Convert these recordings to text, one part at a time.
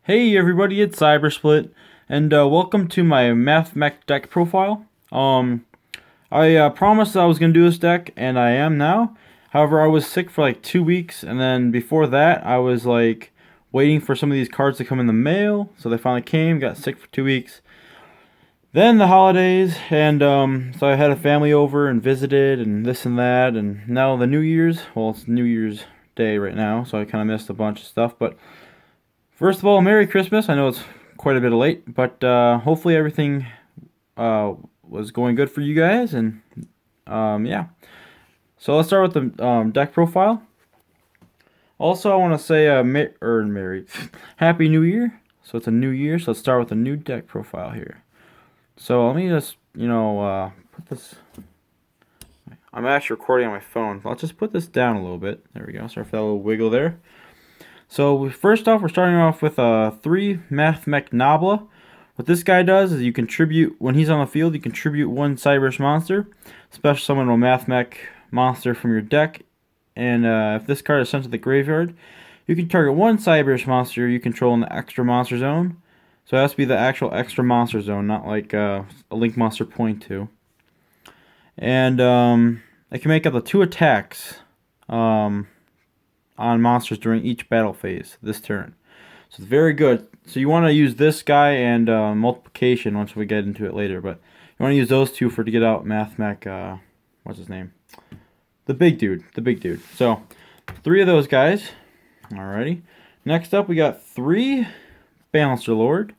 Hey everybody, it's Cybersplit, and welcome to my Mathmech deck profile. I promised I was going to do this deck, and I am now. However, I was sick for like 2 weeks, and then before that, I was like waiting for some of these cards to come in the mail, so they finally came, got sick for 2 weeks. Then the holidays, and so I had a family over and visited, and this and that, and now the New Year's, well, it's New Year's Day right now, so I kind of missed a bunch of stuff, but first of all, Merry Christmas. I know it's quite a bit late, but hopefully everything was going good for you guys. And yeah, so let's start with the deck profile. Also, I want to say Merry Happy New Year. So it's a new year, so let's start with a new deck profile here. So let me just, put this. I'm actually recording on my phone. I'll just put this down a little bit. There we go. Sorry for that little wiggle there. So first off, we're starting off with 3 Mathmech Nabla. What this guy does is you contribute, when he's on the field, you contribute 1 Cyberse monster. Special summon a Mathmech monster from your deck. And if this card is sent to the graveyard, you can target 1 Cyberse monster you control in the extra monster zone. So it has to be the actual extra monster zone, not like a Link Monster Point 2. And it can make up to 2 attacks. On monsters during each battle phase this turn. So it's very good. So you want to use this guy and multiplication once we get into it later, but you want to use those 2 to get out Mathmech, what's his name? The big dude. So 3 of those guys. Alrighty. Next up we got 3 Balancer Lord.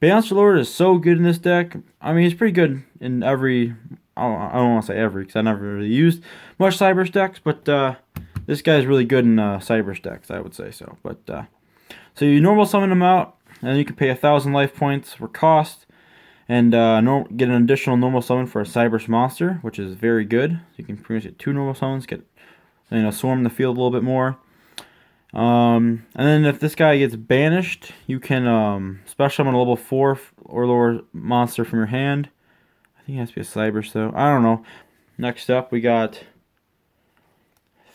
Balancer Lord is so good in this deck. I mean, he's pretty good in every, I don't want to say every because I never really used much Cyberse decks, but this guy's really good in Cyberse decks, I would say so. But so you normal summon him out, and you can pay 1,000 life points for cost, and get an additional normal summon for a Cyberse monster, which is very good. So you can pretty much get 2 normal summons, get swarm the field a little bit more. And then if this guy gets banished, you can special summon a level 4 or lower monster from your hand. I think it has to be a Cyberse though. I don't know. Next up, we got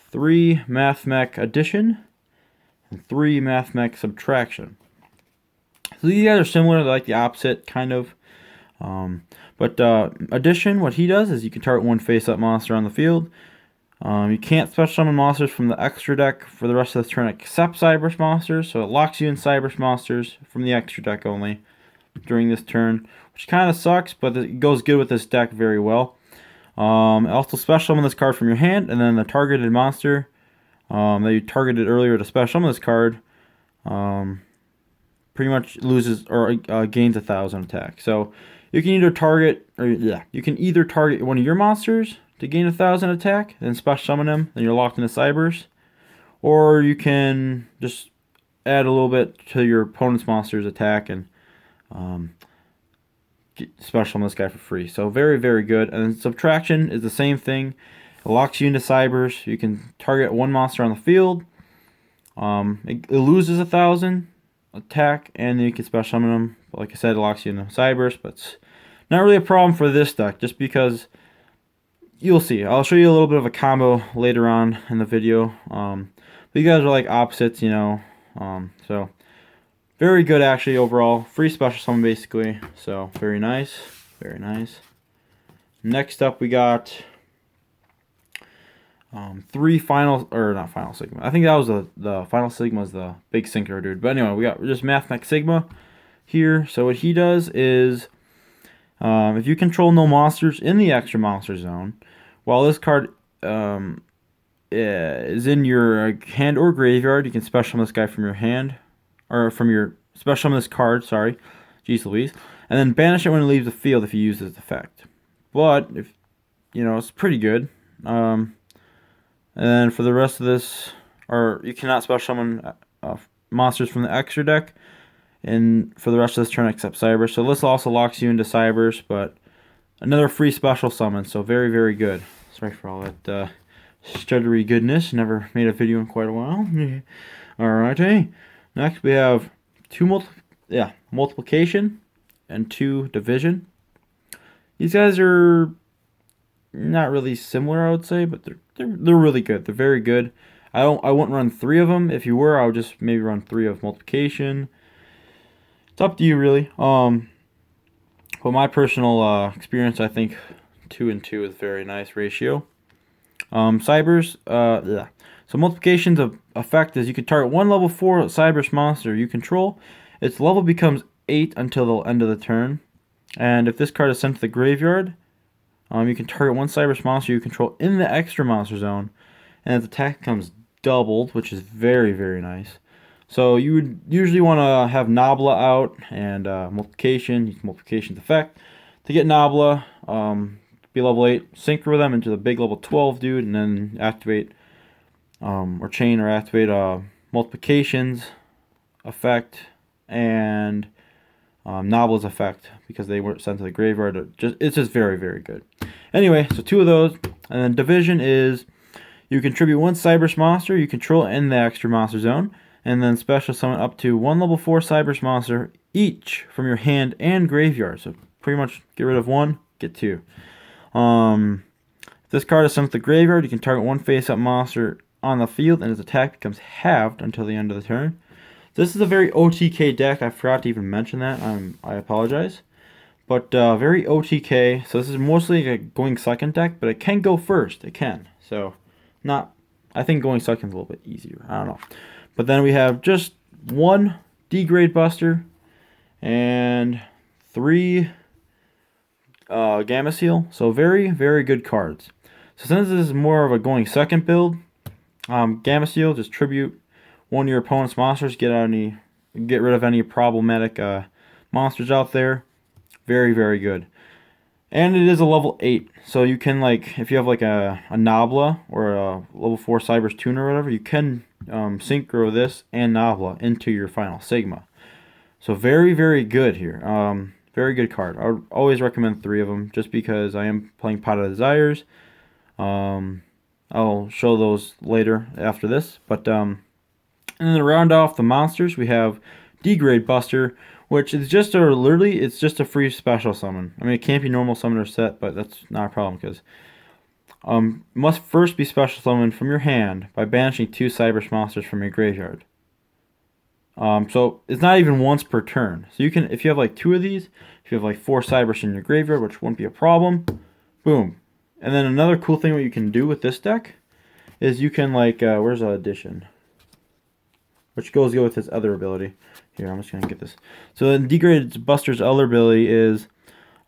3 Mathmech Addition and 3 Mathmech Subtraction. So these guys are similar, they're like the opposite, kind of. But Addition, what he does is you can target 1 face-up monster on the field. You can't special summon monsters from the extra deck for the rest of the turn except Cyberse monsters, so it locks you in Cyberse monsters from the extra deck only during this turn, which kind of sucks, but it goes good with this deck very well. Also special summon this card from your hand, and then the targeted monster that you targeted earlier to special summon this card pretty much loses or gains 1,000 attack. So you can either target, one of your monsters to gain 1,000 attack, then special summon him, then you're locked into Cyberse, or you can just add a little bit to your opponent's monster's attack and special summon this guy for free. So very, very good. And then Subtraction is the same thing. It locks you into Cyberse. You can target 1 monster on the field. It loses 1,000 attack, and then you can special summon them. But like I said, it locks you into Cyberse, but it's not really a problem for this deck, just because you'll see. I'll show you a little bit of a combo later on in the video. But you guys are like opposites, so very good actually overall. Free special summon basically. So very nice. Very nice. Next up we got 3 final, or not Final Sigma. I think that was the Final Sigma is the big sinker dude. But anyway, we got just Mathmech Sigma here. So what he does is if you control no monsters in the extra monster zone, while this card is in your hand or graveyard, you can special summon this guy from your hand, or from your special summon this card, sorry, jeez Louise, and then banish it when it leaves the field if you use this effect. But if it's pretty good. And then for the rest of this, or you cannot special summon monsters from the extra deck, and for the rest of this turn except Cyberse. So this also locks you into Cyberse, but another free special summon. So very, very good. Sorry for all that stuttery goodness. Never made a video in quite a while. Alrighty. Next we have 2 multiplication and 2 division. These guys are not really similar, I would say, but they're really good. They're very good. I wouldn't run 3 of them. If you were, I would just maybe run 3 of multiplication, It's up to you, really. But my personal experience, I think 2 and 2 is a very nice ratio. Cybers, yeah. So multiplication's effect is you can target one level 4 Cybers monster you control. Its level becomes 8 until the end of the turn. And if this card is sent to the graveyard, you can target one Cybers monster you control in the extra monster zone. And its attack becomes doubled, which is very, very nice. So you would usually want to have Nabla out and multiplication, use multiplication's effect to get Nabla, be level 8, synchro them into the big level 12 dude, and then activate or chain or activate multiplication's effect and Nabla's effect because they weren't sent to the graveyard. It's just very, very good. Anyway, so 2 of those, and then division is you contribute one Cybers monster you control in the extra monster zone. And then special summon up to one level 4 Cybers monster each from your hand and graveyard. So pretty much get rid of 1, get 2. If this card is sent to the graveyard, you can target one face-up monster on the field, and its attack becomes halved until the end of the turn. This is a very OTK deck. I forgot to even mention that. I apologize. But very OTK. So this is mostly a going second deck, but it can go first. It can. So I think going second is a little bit easier. I don't know. But then we have just 1 D-grade buster and 3 Gamma Seal. So very, very good cards. So since this is more of a going second build, Gamma Seal, just tribute one of your opponent's monsters, get rid of any problematic monsters out there. Very, very good. And it is a level 8, so you can, like, if you have like a Nabla or a level 4 Cybers Tuner or whatever, you can synchro this and Nabla into your final Sigma. So very, very good here. Very good card. I would always recommend 3 of them just because I am playing Pot of Desires. I'll show those later after this. But and then to round off the monsters, we have D-grade Buster, which is just literally, it's just a free special summon. I mean, it can't be normal summon or set, but that's not a problem because must first be special summoned from your hand by banishing 2 Cybers monsters from your graveyard. So it's not even once per turn. So you can, if you have like 2 of these, if you have like 4 Cybers in your graveyard, which wouldn't be a problem, boom. And then another cool thing what you can do with this deck is you can like, where's the addition? Which goes with his other ability. Here, I'm just going to get this. So then D-grade Buster's other ability is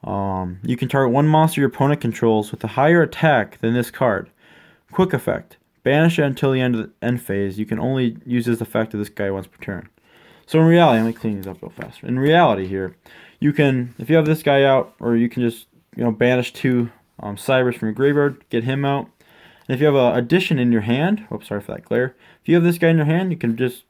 you can target one monster your opponent controls with a higher attack than this card. Quick effect. Banish it until the end phase. You can only use this effect of this guy once per turn. So in reality, let me clean these up real fast. In reality here, you can, if you have this guy out, or you can just, banish 2 Cybers from your graveyard, get him out. And if you have an addition in your hand, oops, sorry for that glare. If you have this guy in your hand, you can just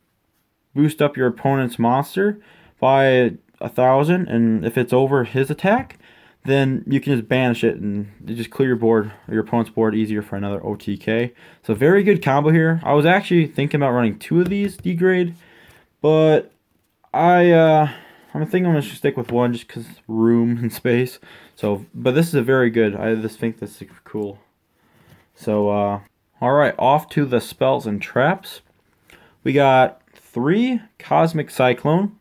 boost up your opponent's monster by 1,000, and if it's over his attack, then you can just banish it and you just clear your board or your opponent's board easier for another OTK. So very good combo here. I was actually thinking about running 2 of these D-grade, but I'm thinking I'm gonna stick with 1 just because room and space. So, but this is a very good. I just think this is cool. So, all right, off to the spells and traps. We got 3 Cosmic Cyclone.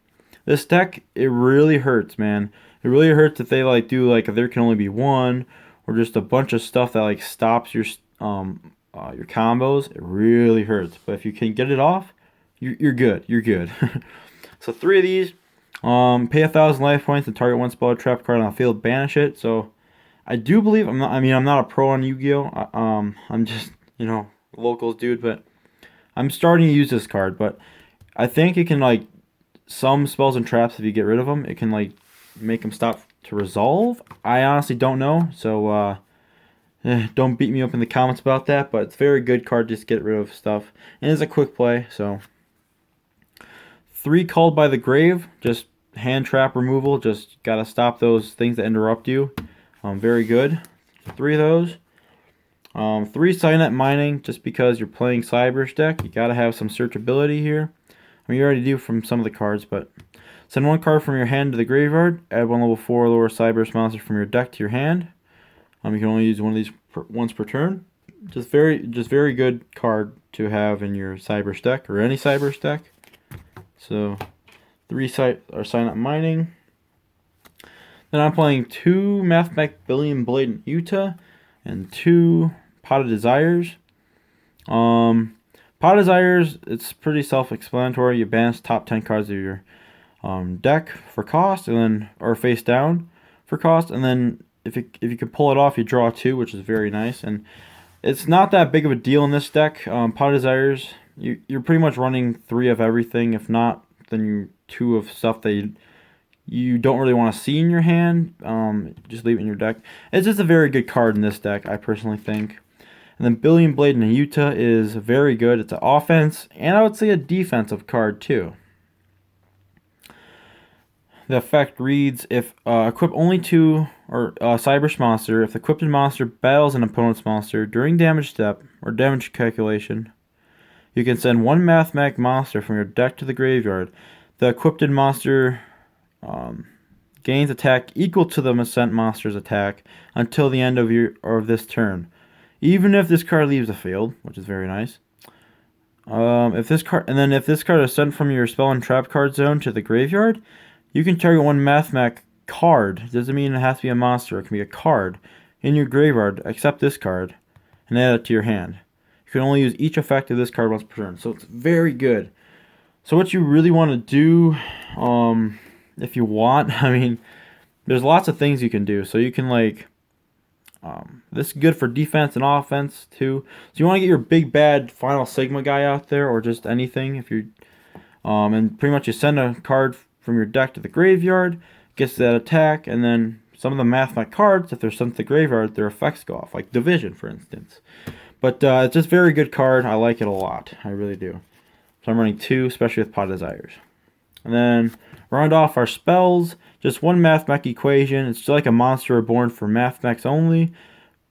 This deck, it really hurts, man. It really hurts if they do there can only be 1, or just a bunch of stuff that stops your combos. It really hurts. But if you can get it off, you're good. You're good. So 3 of these. Pay 1,000 life points and target 1 spell or trap card on the field. Banish it. So I do believe I'm not a pro on Yu-Gi-Oh. I'm just locals dude, but I'm starting to use this card, but I think it can some spells and traps, if you get rid of them, it can make them stop to resolve. I honestly don't know, so don't beat me up in the comments about that, but it's a very good card just to get rid of stuff. And it's a quick play, so 3 Called by the Grave, just hand trap removal, just gotta stop those things that interrupt you. Very good. 3 of those. 3 Cynet Mining, just because you're playing Cybers deck, you gotta have some searchability here. I mean, you already do from some of the cards, but send 1 card from your hand to the graveyard. Add 1 level 4 or lower Cybers monster from your deck to your hand. You can only use 1 of these once per turn. Just very good card to have in your Cybers deck or any Cybers deck. So 3 Sign Up Mining. Then I'm playing 2 Mathmech Billion Blade in Yugioh and 2 Pot of Desires. Pot of Desires, it's pretty self-explanatory. You banish top 10 cards of your deck for cost, and then or face down for cost, and then if you can pull it off, you draw 2, which is very nice. And it's not that big of a deal in this deck. Pot of Desires, you're pretty much running 3 of everything. If not, then you 2 of stuff that you don't really want to see in your hand. Just leave it in your deck. It's just a very good card in this deck, I personally think. And then Billion Blade in Yugioh is very good. It's an offense, and I would say a defensive card too. The effect reads, if equip only 2 or Cybersh monster, if the equipped monster battles an opponent's monster during damage step or damage calculation, you can send 1 Mathmech monster from your deck to the graveyard. The equipped monster gains attack equal to the sent monster's attack until the end of this turn, even if this card leaves the field, which is very nice. If this card is sent from your spell and trap card zone to the graveyard, you can target 1 Mathmech card. It doesn't mean it has to be a monster. It can be a card in your graveyard, except this card, and add it to your hand. You can only use each effect of this card once per turn, so it's very good. So what you really want to do, if you want, I mean, there's lots of things you can do. So you can this is good for defense and offense too. So you want to get your big bad Final Sigma guy out there, or just anything. If you, and pretty much you send a card from your deck to the graveyard, gets that attack, and then some of the Mathmech cards, if they're sent to the graveyard, their effects go off, like Division, for instance. But it's just a very good card. I like it a lot. I really do. So I'm running 2, especially with Pot of Desires. And then round off our spells, just 1 Mathmech equation. It's just like a monster reborn for Mathmechs only,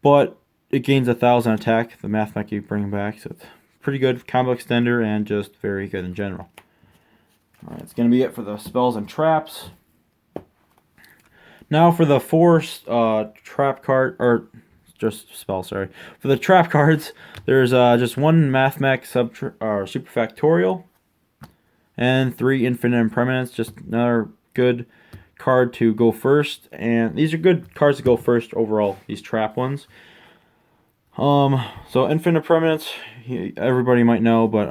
but it gains 1,000 attack, the Mathmech you bring back. So it's pretty good combo extender and just very good in general. Alright, it's going to be it for the spells and traps. Now for the 4 trap card, or just spells, sorry. For the trap cards, there's just 1 Mathmech Superfactorial and 3 Infinite Impermanence, just another good card to go first. And these are good cards to go first overall, these trap ones. So Infinite Impermanence, everybody might know, but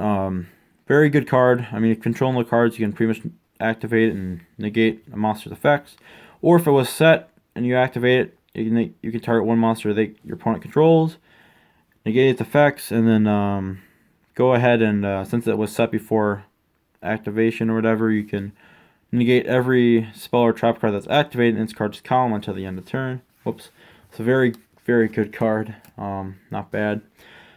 very good card. I mean, controlling the cards, you can pretty much activate it and negate a monster's effects. Or if it was set and you activate it, you can target 1 monster that your opponent controls, negate its effects, and then go ahead and, since it was set before activation or whatever, you can negate every spell or trap card that's activated in its card's column until the end of turn. Whoops. It's a very, very good card. Not bad.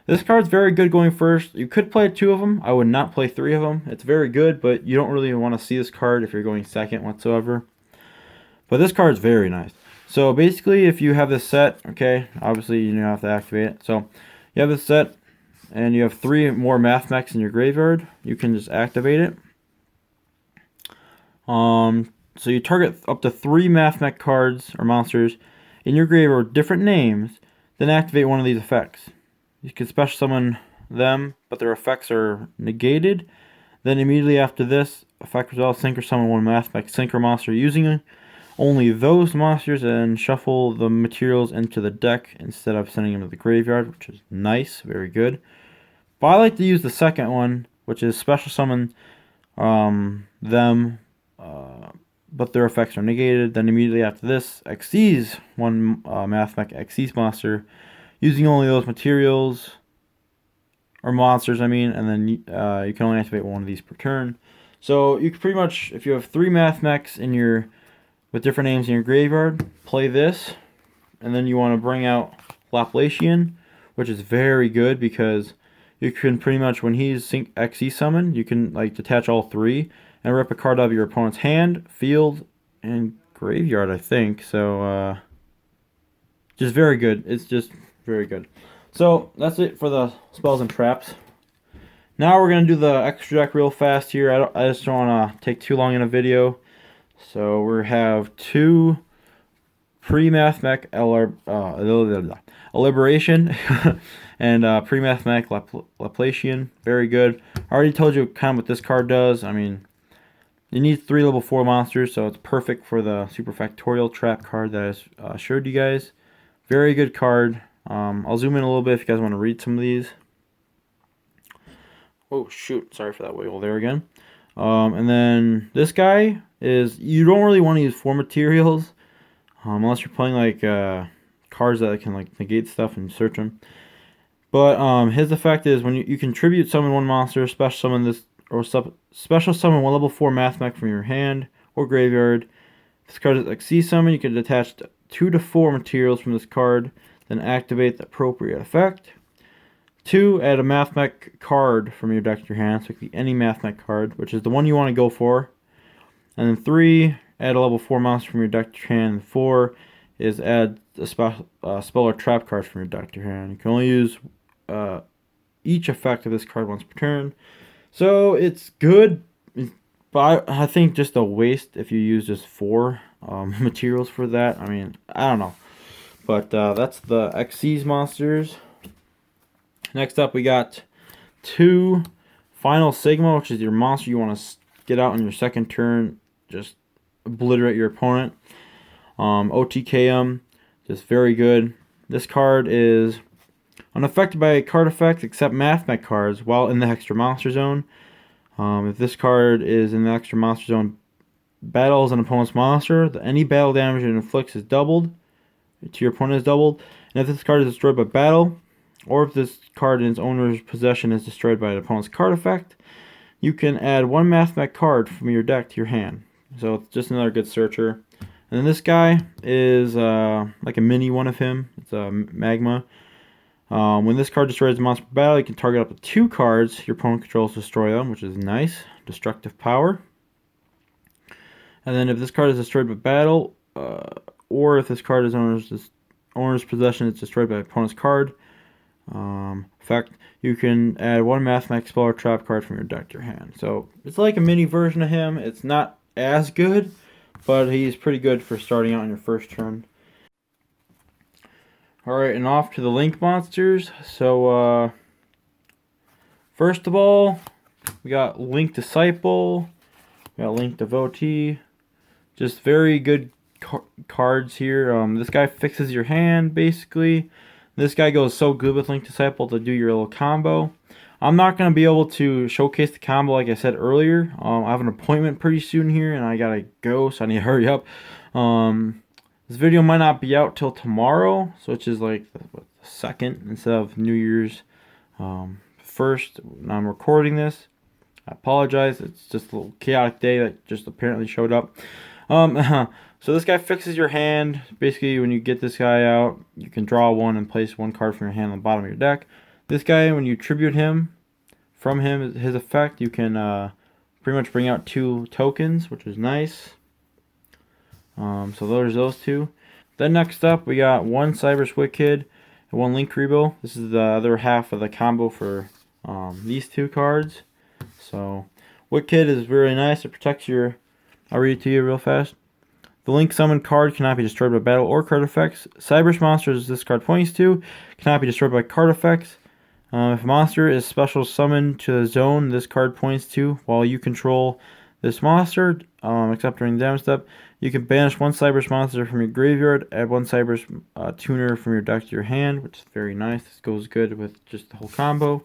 This card's very good going first. You could play 2 of them. I would not play 3 of them. It's very good, but you don't really want to see this card if you're going second whatsoever. But this card is very nice. So basically, if you have this set, okay, obviously you have to activate it. So you have this set, and you have 3 more Mathmechs in your graveyard. You can just activate it. So you target up to 3 Mathmech cards or monsters in your graveyard with different names, then activate one of these effects. You can special summon them, but their effects are negated. Then immediately after this effect results, sync or summon 1 Mathmech synchro monster using only those monsters, and shuffle the materials into the deck instead of sending them to the graveyard, which is nice, very good. But I like to use the second one, which is special summon them, but their effects are negated. Then immediately after this, Xyz 1 Mathmech Xyz monster, using only those materials, or monsters, I mean, and then you can only activate 1 of these per turn. So you can pretty much, if you have 3 Mathmechs in your, with different names in your graveyard, play this, and then you want to bring out Laplacian, which is very good because you can pretty much, when he's Xyz summoned, you can detach all 3 and rip a card out of your opponent's hand, field, and graveyard, I think. So just very good. It's just very good. So that's it for the spells and traps. Now we're going to do the extra deck real fast here. I just don't want to take too long in a video. So we have 2 pre-Mathmech Liberation and pre-Mathmech Laplacian. Very good. I already told you kind of what this card does. I mean, It needs 3 level 4 monsters, so it's perfect for the Super Factorial Trap card that I showed you guys. Very good card. I'll zoom in a little bit if you guys want to read some of these. Oh shoot, sorry for that wiggle there again. And then this guy is, you don't really want to use 4 materials unless you're playing like cards that can like negate stuff and search them. But his effect is when you contribute summon 1 monster, special summon this, or special summon 1 level 4 Mathmech from your hand or graveyard. If this card is XC summon, you can detach 2 to 4 materials from this card, then activate the appropriate effect. 2, add a Mathmech card from your deck to your hand, so it could be any Mathmech card, which is the one you want to go for. And then 3, add a level 4 monster from your deck to your hand. And 4 is add a spell or trap card from your deck to your hand. You can only use each effect of this card once per turn. So it's good, but I think just a waste if you use just 4 materials for that. I mean, I don't know. But that's the Xyz monsters. Next up, we got 2 Final Sigma, which is your monster you want to get out on your second turn. Just obliterate your opponent. OTK just very good. This card is unaffected by card effects except Mathmech cards while in the extra monster zone. If this card is in the extra monster zone, battles an opponent's monster, any battle damage it inflicts is doubled to your opponent is doubled. And if this card is destroyed by battle, or if this card in its owner's possession is destroyed by an opponent's card effect, you can add 1 Mathmech card from your deck to your hand. So it's just another good searcher. And then this guy is like a mini one of him. It's a Magma. When this card destroys a monster battle, you can target up to 2 cards your opponent controls to destroy them, which is nice. Destructive power. And then if this card is destroyed by battle, or if this card is owner's possession is destroyed by opponent's card effect, you can add 1 Mathmech spell or trap card from your deck to your hand. So it's like a mini version of him. It's not as good, but he's pretty good for starting out on your first turn. Alright, and off to the Link monsters. So first of all, we got Link Disciple, we got Link Devotee. Just very good cards here. This guy fixes your hand basically. This guy goes so good with Link Disciple to do your little combo. I'm not going to be able to showcase the combo like I said earlier. I have an appointment pretty soon here and I got to go, so I need to hurry up. This video might not be out till tomorrow, so which is like the 2nd instead of New Year's 1st when I'm recording this. I apologize. It's just a little chaotic day that just apparently showed up. So this guy fixes your hand. Basically, when you get this guy out, you can draw 1 and place 1 card from your hand on the bottom of your deck. This guy, when you tribute him, from him, his effect, you can pretty much bring out 2 tokens, which is nice. So there's those 2. Then next up, we got 1 Cyber Wicked and 1 Link Rebo. This is the other half of the combo for these 2 cards. So Wicked is really nice. It protects your... I'll read it to you real fast. The Link Summon card cannot be destroyed by battle or card effects. Cyber monsters this card points to cannot be destroyed by card effects. If a monster is special summoned to the zone this card points to while you control this monster, except during the damage step, you can banish 1 Cyber monster from your graveyard, add 1 Cyber tuner from your deck to your hand, which is very nice. This goes good with just the whole combo.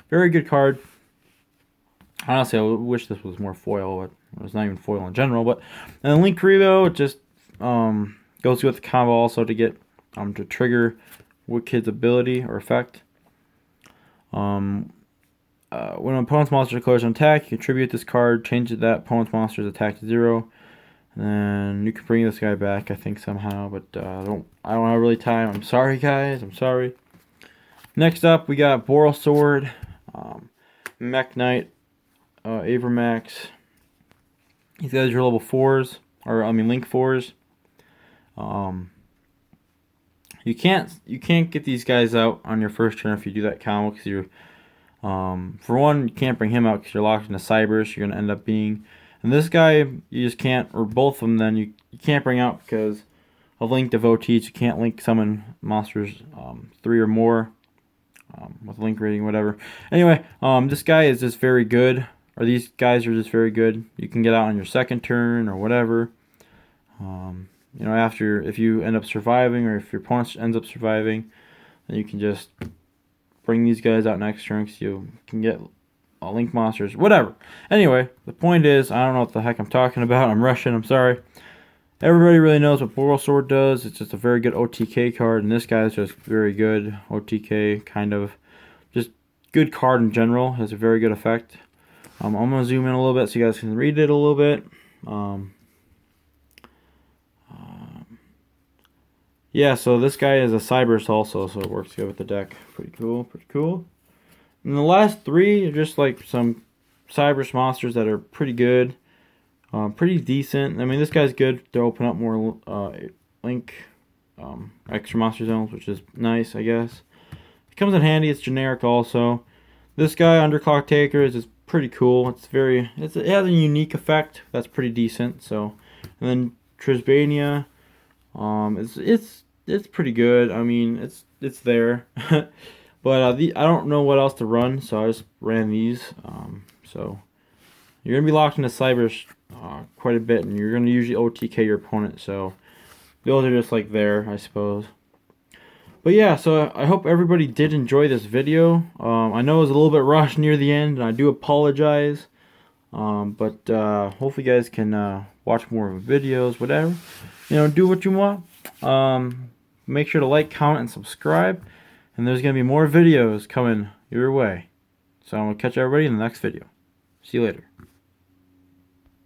Very good card. Honestly, I wish this was more foil, but it was not even foil in general. But and then Link Revo just goes with the combo also to get to trigger Wicked's ability or effect. When an opponent's monster declares an attack, you contribute this card, change that opponent's monster's attack to 0. And then you can bring this guy back, I think, somehow, but I don't have really time. I'm sorry, guys. I'm sorry. Next up, we got Boral Sword, Mech Knight, Avermax. These guys are level 4s, or I mean Link 4s. You can't get these guys out on your first turn if you do that combo, because you're for one, you can't bring him out because you're locked into Cybers. You're gonna end up being, and this guy you just can't, or both of them. Then you can't bring out because of Link Devotees. You can't Link summon monsters 3 or more with Link rating, whatever. Anyway, this guy is just very good. or these guys are just very good. You can get out on your second turn or whatever. You know, after, if you end up surviving or if your opponent ends up surviving, then you can just bring these guys out next turn because you can get link monsters, whatever. Anyway, the point is, I don't know what the heck I'm talking about. I'm rushing, I'm sorry. Everybody really knows what Boral Sword does. It's just a very good OTK card, and this guy is just very good. OTK, kind of. Just good card in general. Has a very good effect. I'm going to zoom in a little bit so you guys can read it a little bit. Yeah, so this guy is a Cyberus also, so it works good with the deck. Pretty cool, pretty cool. And the last three are just like some Cyberus monsters that are pretty good. Pretty decent. I mean, this guy's good to open up more link extra monster zones, which is nice, I guess. It comes in handy. It's generic also. This guy, Underclock Taker, is just pretty cool. It has a unique effect that's pretty decent. So, and then Trisbania, it's pretty good. I mean, it's there, but I don't know what else to run, so I just ran these. So you're gonna be locked into Cybers quite a bit, and you're gonna usually OTK your opponent. So those are just like there, I suppose. But yeah, so I hope everybody did enjoy this video. I know it was a little bit rushed near the end, and I do apologize. But hopefully you guys can watch more of the videos, whatever. You know, do what you want. Make sure to like, comment, and subscribe. And there's going to be more videos coming your way. So I'm going to catch everybody in the next video. See you later.